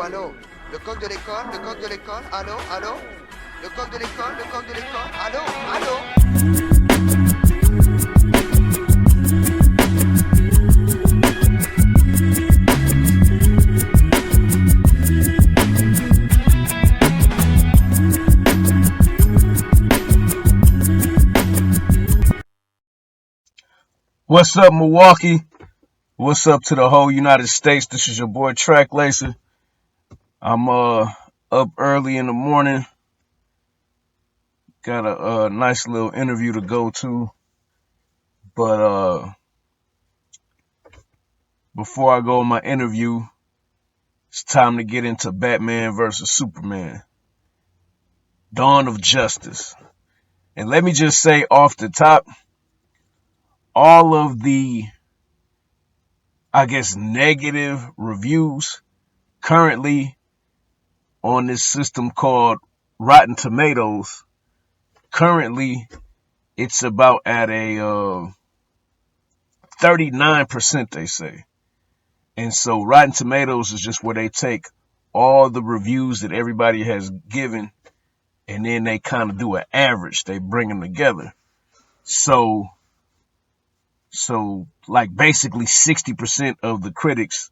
allô. Le coq de l'école, le coq de l'école, allô, allô. Le coq de l'école, le coq de l'école, allô, allô. What's up, Milwaukee? What's up to the whole United States? This is your boy Track Lacer. I'm up early in the morning. Got a nice little interview to go to. But before I go on my interview, it's time to get into Batman versus Superman. Dawn of Justice. And let me just say off the top, all of the, I guess, negative reviews currently on this system called Rotten Tomatoes, currently it's about at a 39%, they say. And so Rotten Tomatoes is just where they take all the reviews that everybody has given and then they kind of do an average. They bring them together. So like basically 60% of the critics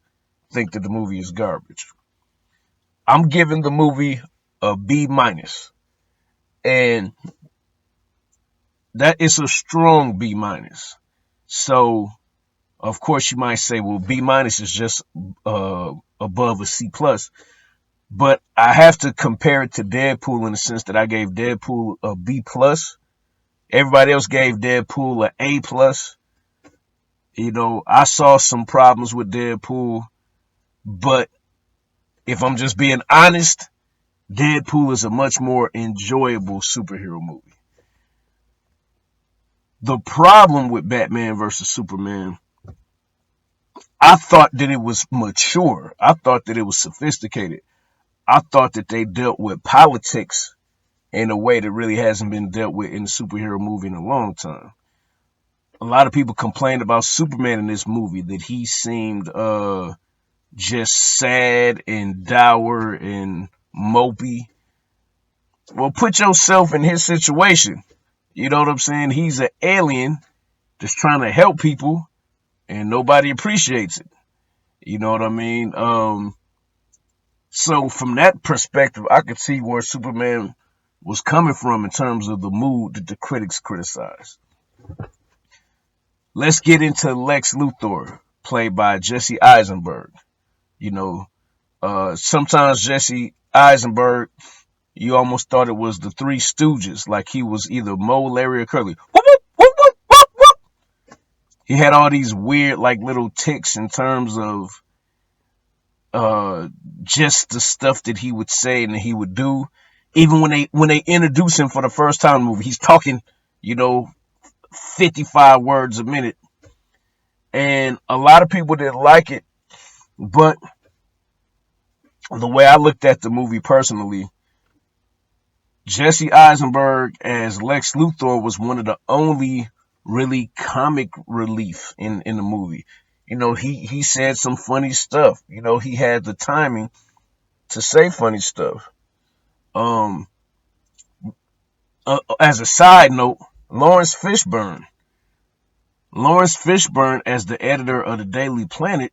think that the movie is garbage. I'm giving the movie a B-. And that is a strong B-. So, of course, you might say, well, B- is just above a C+. But I have to compare it to Deadpool in the sense that I gave Deadpool a B+. Everybody else gave Deadpool an A+. You know, I saw some problems with Deadpool, but if I'm just being honest, Deadpool is a much more enjoyable superhero movie. The problem with Batman versus Superman, I thought that it was mature. I thought that it was sophisticated. I thought that they dealt with politics in a way that really hasn't been dealt with in a superhero movie in a long time. A lot of people complained about Superman in this movie, that he seemed just sad and dour and mopey. Well, put yourself in his situation. You know what I'm saying? He's an alien that's trying to help people and nobody appreciates it. You know what I mean? So from that perspective, I could see where Superman was coming from in terms of the mood that the critics criticized. Let's get into Lex Luthor, played by Jesse Eisenberg. You know, sometimes Jesse Eisenberg, you almost thought it was the Three Stooges, like he was either Moe, Larry, or Curly. Whoop, whoop, whoop, whoop, whoop, whoop. He had all these weird, like, little tics in terms of just the stuff that he would say and that he would do. Even when they introduce him for the first time in the movie, he's talking, you know, 55 words a minute. And a lot of people didn't like it, but the way I looked at the movie personally, Jesse Eisenberg as Lex Luthor was one of the only really comic relief in the movie. You know, he said some funny stuff. You know, he had the timing to say funny stuff. As a side note, Laurence Fishburne as the editor of the Daily Planet,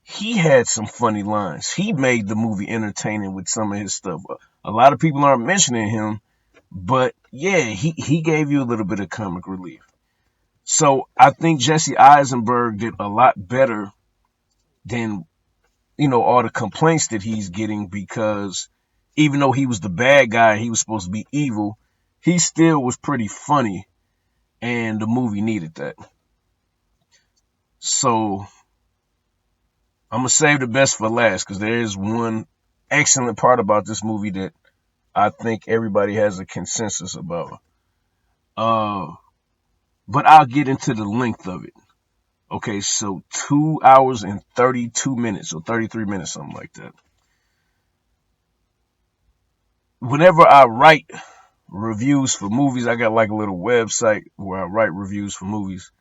he had some funny lines. He made the movie entertaining with some of his stuff. A lot of people aren't mentioning him, but yeah, he gave you a little bit of comic relief. So I think Jesse Eisenberg did a lot better than, you know, all the complaints that he's getting, because even though he was the bad guy, he was supposed to be evil, he still was pretty funny, and the movie needed that. So I'm going to save the best for last, because there is one excellent part about this movie that I think everybody has a consensus about. But I'll get into the length of it. Okay, so 2 hours and 32 minutes, or 33 minutes, something like that. Whenever I write reviews for movies, I got like a little website where I write reviews for movies.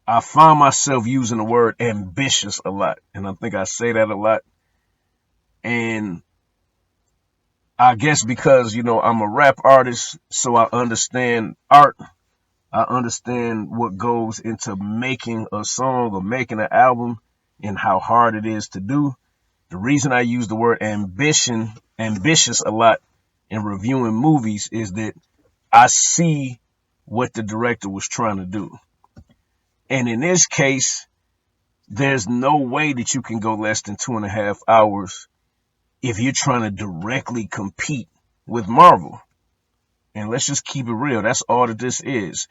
I find myself using the word ambitious a lot, and I think I say that a lot. And I guess because, I'm a rap artist, so I understand art. I understand what goes into making a song or making an album and how hard it is to do. The reason I use the word ambitious a lot in reviewing movies is that I see what the director was trying to do. And in this case, there's no way that you can go less than 2.5 hours if you're trying to directly compete with Marvel. And let's just keep it real. That's all that this is.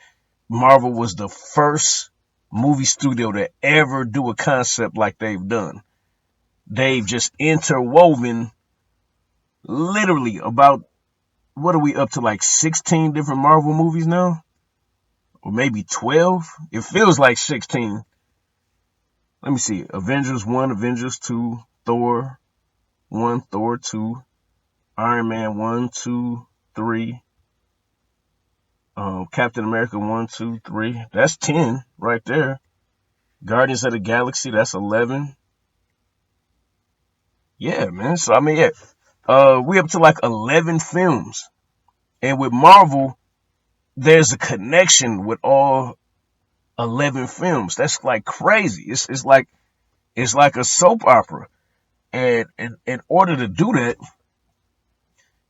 Marvel was the first movie studio to ever do a concept like they've done. They've just interwoven literally about, what are we up to, like 16 different Marvel movies now? Or maybe 12? It feels like 16. Let me see. Avengers 1, Avengers 2, Thor 1, Thor 2, Iron Man 1, 2, 3, Captain America 1, 2, 3. That's 10 right there. Guardians of the Galaxy, that's 11. Yeah, man. So, I mean, yeah. We up to like 11 films. And with Marvel, there's a connection with all 11 films. That's like crazy. It's like a soap opera. And in order to do that,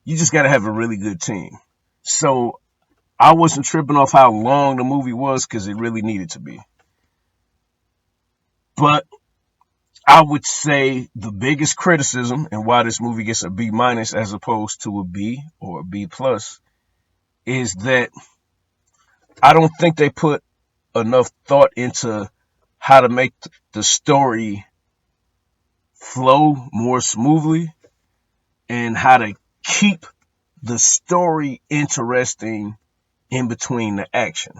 you just got to have a really good team. So I wasn't tripping off how long the movie was because it really needed to be. But I would say the biggest criticism and why this movie gets a B- as opposed to a B or a B+ is that I don't think they put enough thought into how to make the story flow more smoothly and how to keep the story interesting in between the action.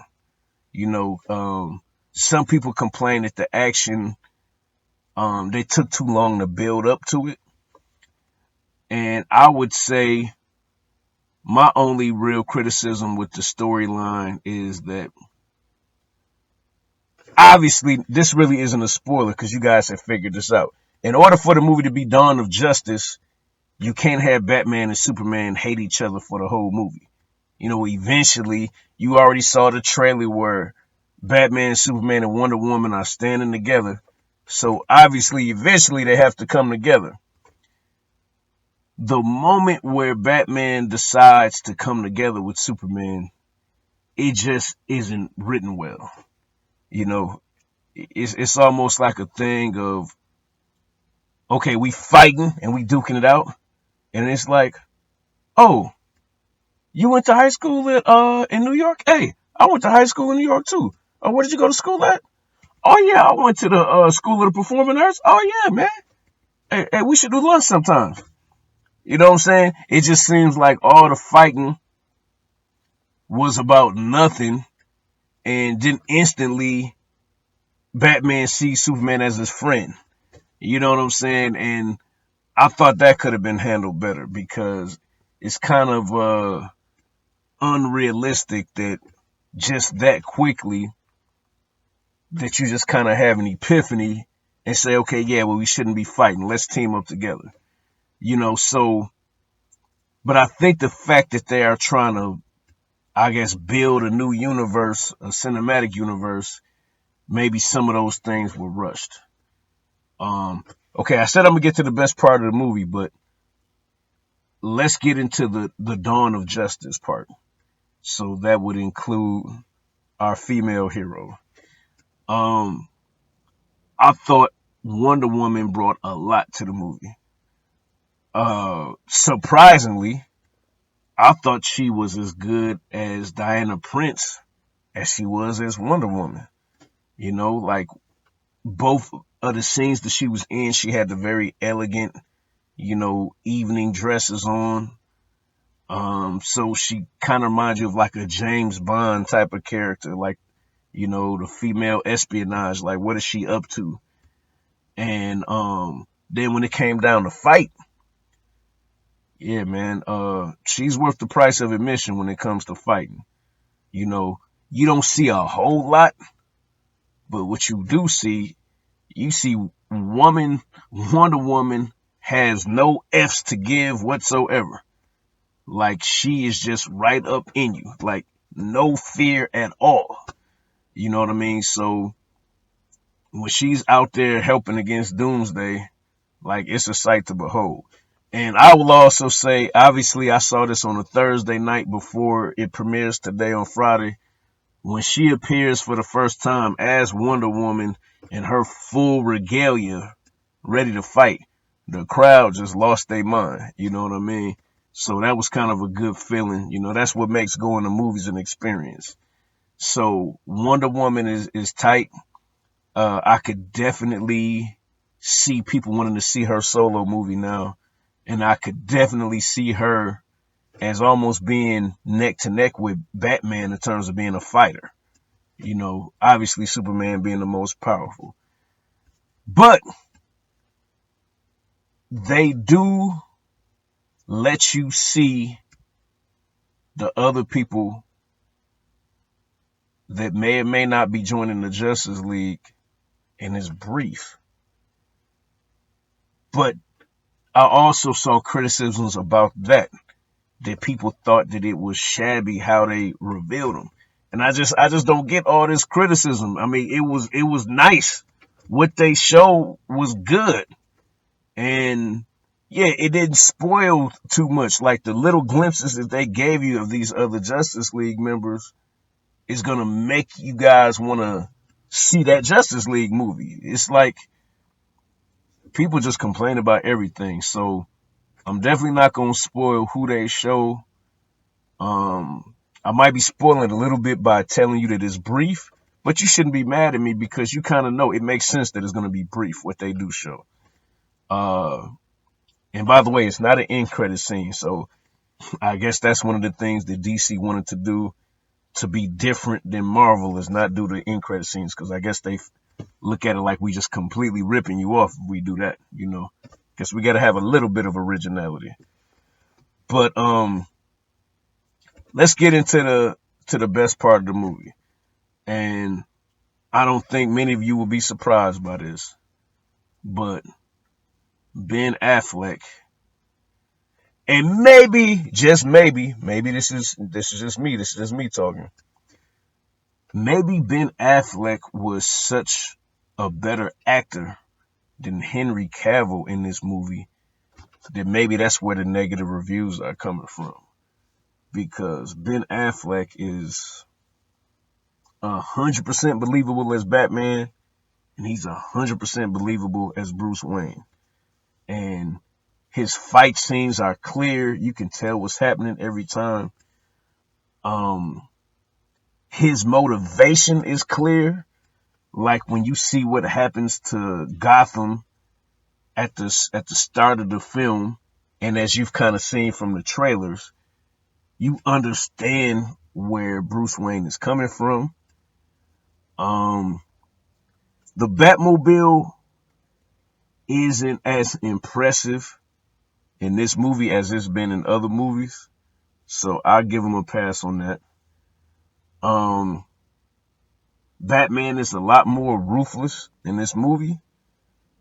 Some people complain that the action, they took too long to build up to it. And I would say my only real criticism with the storyline is that obviously this really isn't a spoiler because you guys have figured this out. In order for the movie to be Dawn of Justice, you can't have Batman and Superman hate each other for the whole movie. Eventually, you already saw the trailer where Batman, Superman, and Wonder Woman are standing together. So obviously, eventually, they have to come together. The moment where Batman decides to come together with Superman, it just isn't written well. It's almost like a thing of, okay, we fighting and we duking it out. And it's like, oh, you went to high school in New York? Hey, I went to high school in New York too. Oh, where did you go to school at? Oh yeah, I went to the School of the Performing Arts. Oh yeah, man. Hey, we should do lunch sometimes. You know what I'm saying? It just seems like all the fighting was about nothing, and then instantly Batman sees Superman as his friend. You know what I'm saying? And I thought that could have been handled better because it's kind of unrealistic that just that quickly that you just kind of have an epiphany and say, okay, yeah, well, we shouldn't be fighting. Let's team up together. So, but I think the fact that they are trying to, I guess, build a new universe, a cinematic universe, maybe some of those things were rushed. Okay, I said I'm gonna get to the best part of the movie, but let's get into the Dawn of Justice part. So that would include our female hero. I thought Wonder Woman brought a lot to the movie. Surprisingly, I thought she was as good as Diana Prince as she was as Wonder Woman. Like both of the scenes that she was in, she had the very elegant, evening dresses on. So she kind of reminds you of like a James Bond type of character, like, the female espionage, like what is she up to? And then when it came down to fight, yeah, man, she's worth the price of admission when it comes to fighting. You don't see a whole lot, but what you do see, you see Wonder Woman has no F's to give whatsoever. Like, she is just right up in you. Like, no fear at all. You know what I mean? So when she's out there helping against Doomsday, like, it's a sight to behold. And I will also say, obviously, I saw this on a Thursday night before it premieres today on Friday. When she appears for the first time as Wonder Woman in her full regalia, ready to fight, the crowd just lost their mind. You know what I mean? So that was kind of a good feeling. You know, that's what makes going to movies an experience. So Wonder Woman is tight. I could definitely see people wanting to see her solo movie now. And I could definitely see her as almost being neck to neck with Batman in terms of being a fighter. You know, obviously Superman being the most powerful. But they do let you see the other people that may or may not be joining the Justice League, and it's brief. But I also saw criticisms about that people thought that it was shabby how they revealed them. And I just don't get all this criticism. I mean, it was nice. What they showed was good. And yeah, it didn't spoil too much. Like, the little glimpses that they gave you of these other Justice League members is going to make you guys want to see that Justice League movie. It's like people just complain about everything. So I'm definitely not going to spoil who they show. I might be spoiling a little bit by telling you that it's brief, but you shouldn't be mad at me because you kind of know it makes sense that it's going to be brief, what they do show. And by the way, it's not an end credit scene. So I guess that's one of the things that DC wanted to do to be different than Marvel, is not do the end credit scenes. Cause I guess they look at it like we just completely ripping you off if we do that, you know, cause we got to have a little bit of originality. But, let's get into the best part of the movie. And I don't think many of you will be surprised by this, but Ben Affleck, and maybe, just maybe this is just me talking. Maybe Ben Affleck was such a better actor than Henry Cavill in this movie that maybe that's where the negative reviews are coming from. Because Ben Affleck is 100% believable as Batman, and he's 100% believable as Bruce Wayne. And his fight scenes are clear. You can tell what's happening every time. His motivation is clear. Like when you see what happens to Gotham at the start of the film, and as you've kind of seen from the trailers, you understand where Bruce Wayne is coming from. The Batmobile isn't as impressive in this movie as it's been in other movies, so I'll give him a pass on that. Batman is a lot more ruthless in this movie,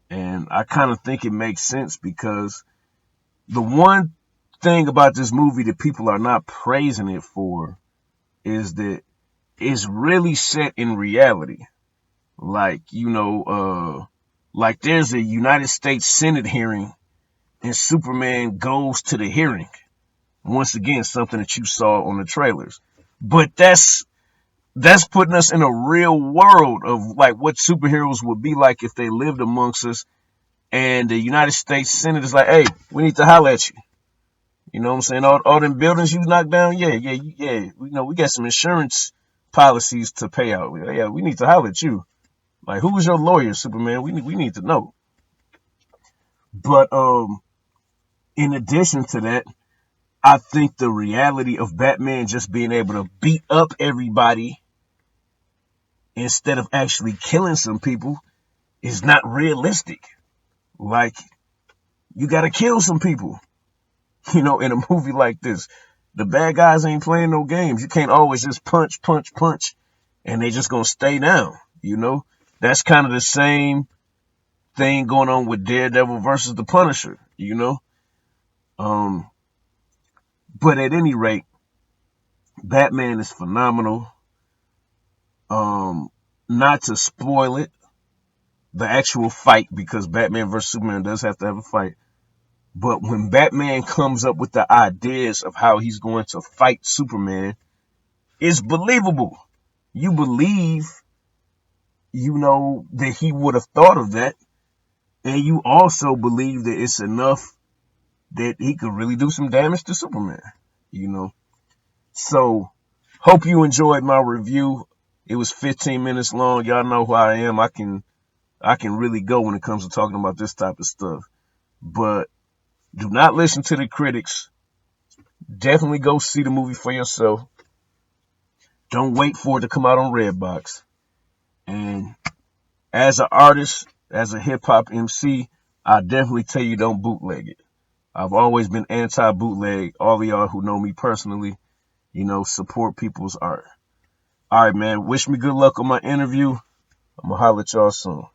and I kind of think it makes sense because the one thing about this movie that people are not praising it for is that it's really set in reality. Like, you know, like there's a United States Senate hearing and Superman goes to the hearing. Once again, something that you saw on the trailers. But that's putting us in a real world of like what superheroes would be like if they lived amongst us. And the United States Senate is like, hey, we need to holler at you. You know what I'm saying? All them buildings you knocked down, yeah. You know, we got some insurance policies to pay out. Yeah, we need to holler at you. Like, who is your lawyer, Superman? We need to know. But in addition to that, I think the reality of Batman just being able to beat up everybody instead of actually killing some people is not realistic. Like, you gotta kill some people. You know, in a movie like this, the bad guys ain't playing no games. You can't always just punch, and they just gonna stay down, you know? That's kind of the same thing going on with Daredevil versus the Punisher. you know? But at any rate, Batman is phenomenal. Not to spoil it, the actual fight, because Batman vs. Superman does have to have a fight. But when Batman comes up with the ideas of how he's going to fight Superman, it's believable. You believe, that he would have thought of that. And you also believe that it's enough that he could really do some damage to Superman, So, hope you enjoyed my review. It was 15 minutes long. Y'all know who I am. I can really go when it comes to talking about this type of stuff. But do not listen to the critics. Definitely go see the movie for yourself. Don't wait for it to come out on Redbox. And as an artist, as a hip-hop MC, I definitely tell you don't bootleg it. I've always been anti-bootleg. All of y'all who know me personally, support people's art. All right, man. Wish me good luck on my interview. I'm going to holler at y'all soon.